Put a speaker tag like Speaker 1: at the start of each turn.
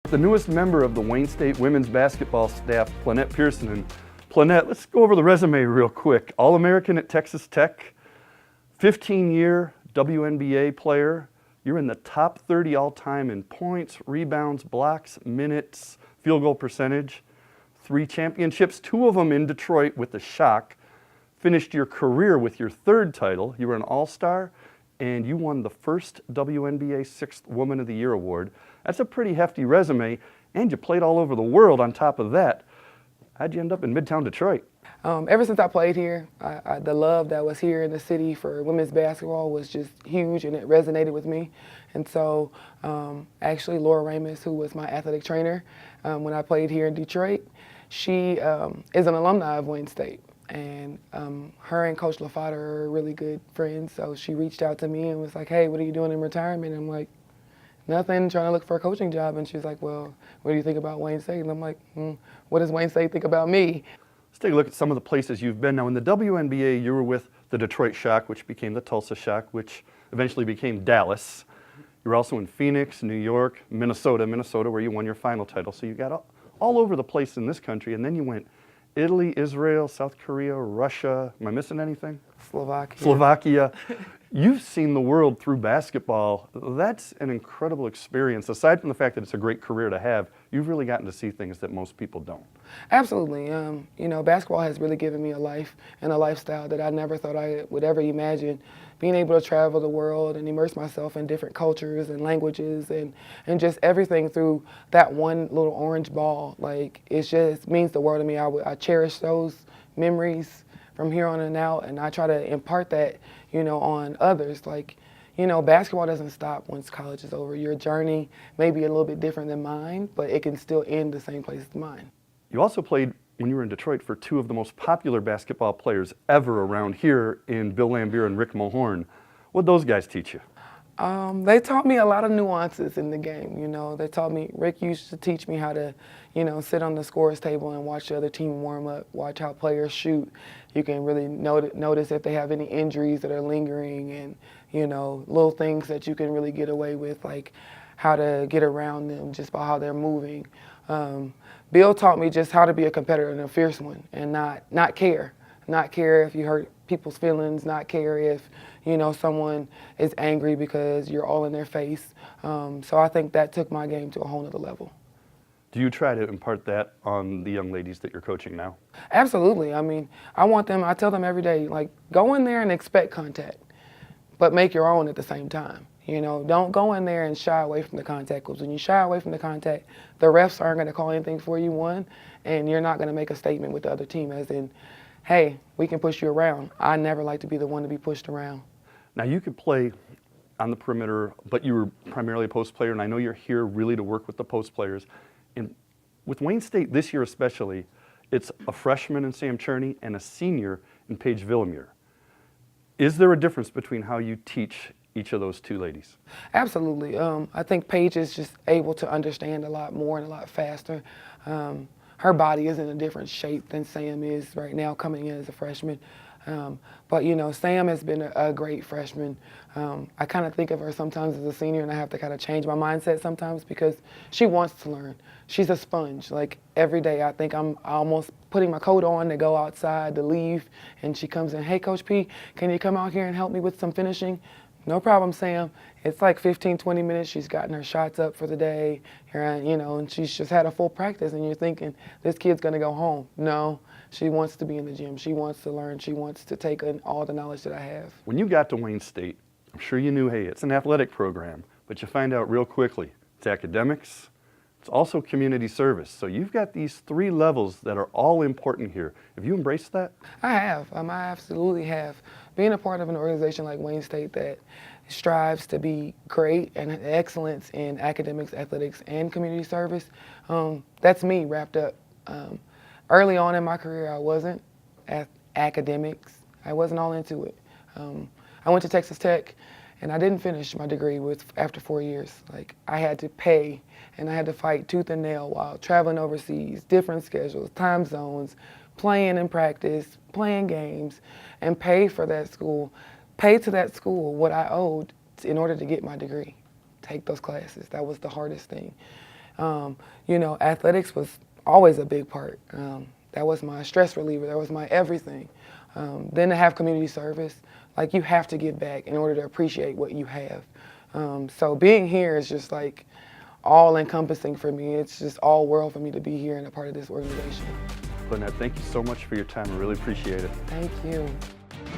Speaker 1: The newest member of the Wayne State women's basketball staff, Plenette Pierson. And Plenette, let's go over the resume real quick. All-American at Texas Tech, 15-year WNBA player. You're in the top 30 all-time in points, rebounds, blocks, minutes, field goal percentage. 3 championships, 2 of them in Detroit with the Shock. Finished your career with your 3rd title. You were an All-Star, and you won the first WNBA 6th Woman of the Year award. That's a pretty hefty resume, and you played all over the world on top of that. How'd you end up in Midtown Detroit?
Speaker 2: Ever since I played here, the love that was here in the city for women's basketball was just huge, and it resonated with me. And so actually Laura Ramus, who was my athletic trainer when I played here in Detroit, she is an alumni of Wayne State. And her and Coach LaFotta are really good friends, so she reached out to me and was like, hey, what are you doing in retirement? And I'm like, nothing, trying to look for a coaching job. And she was like, well, what do you think about Wayne State? And I'm like, what does Wayne State think about me?
Speaker 1: Let's take a look at some of the places you've been. Now, in the WNBA, you were with the Detroit Shock, which became the Tulsa Shock, which eventually became Dallas. You were also in Phoenix, New York, Minnesota, where you won your final title. So you got all over the place in this country, and then you went Italy, Israel, South Korea, Russia. Am I missing anything? Slovakia. You've seen the world through basketball. That's an incredible experience. Aside from the fact that it's a great career to have, you've really gotten to see things that most people don't.
Speaker 2: Absolutely. You know, basketball has really given me a life and a lifestyle that I never thought I would ever imagine. Being able to travel the world and immerse myself in different cultures and languages and just everything through that one little orange ball, like, it just means the world to me. I cherish those memories from here on and out, and I try to impart that, you know, on others. Like, you know, basketball doesn't stop once college is over. Your journey may be a little bit different than mine, but it can still end the same place as mine.
Speaker 1: You also played, when you were in Detroit, for 2 of the most popular basketball players ever around here in Bill Laimbeer and Rick Mahorn. What'd those guys teach you?
Speaker 2: They taught me a lot of nuances in the game, you know. They taught me, Rick used to teach me how to, you know, sit on the scorer's table and watch the other team warm up, watch how players shoot. You can really notice if they have any injuries that are lingering and, you know, little things that you can really get away with, like how to get around them just by how they're moving. Bill taught me just how to be a competitor and a fierce one and not care. Not care if you hurt people's feelings, not care if, you know, someone is angry because you're all in their face. So I think that took my game to a whole nother level.
Speaker 1: Do you try to impart that on the young ladies that you're coaching now?
Speaker 2: Absolutely. I mean, I tell them every day, like, go in there and expect contact, but make your own at the same time. You know, don't go in there and shy away from the contact, because when you shy away from the contact, the refs aren't going to call anything for you, one, and you're not going to make a statement with the other team as in, hey, we can push you around. I never like to be the one to be pushed around.
Speaker 1: Now, you could play on the perimeter, but you were primarily a post player, and I know you're here really to work with the post players. And with Wayne State this year especially, it's a freshman in Sam Cherney and a senior in Paige Villamure. Is there a difference between how you teach each of those 2 ladies?
Speaker 2: Absolutely. I think Paige is just able to understand a lot more and a lot faster. Her body is in a different shape than Sam is right now coming in as a freshman. But, you know, Sam has been a great freshman. I kind of think of her sometimes as a senior, and I have to kind of change my mindset sometimes because she wants to learn. She's a sponge. Like, every day I think I'm almost putting my coat on to go outside to leave, and she comes in, hey, Coach P, can you come out here and help me with some finishing? No problem, Sam. It's like 15, 20 minutes. She's gotten her shots up for the day, you know, and she's just had a full practice, and you're thinking, this kid's going to go home. No, she wants to be in the gym. She wants to learn. She wants to take in all the knowledge that I have.
Speaker 1: When you got to Wayne State, I'm sure you knew, hey, it's an athletic program, but you find out real quickly, it's academics, it's also community service. So you've got these 3 levels that are all important here. Have you embraced that?
Speaker 2: I have. I absolutely have. Being a part of an organization like Wayne State that strives to be great and excellence in academics, athletics, and community service, that's me wrapped up. Early on in my career, I wasn't at academics. I wasn't all into it. I went to Texas Tech, and I didn't finish my degree after 4 years. Like, I had to pay, and I had to fight tooth and nail while traveling overseas, different schedules, time zones, playing in practice, playing games, and pay to that school what I owed in order to get my degree. Take those classes. That was the hardest thing. You know, athletics was always a big part. That was my stress reliever. That was my everything. Then to have community service, like you have to give back in order to appreciate what you have. So being here is just like all encompassing for me. It's just all world for me to be here and a part of this organization.
Speaker 1: Plenette, thank you so much for your time. I really appreciate it.
Speaker 2: Thank you.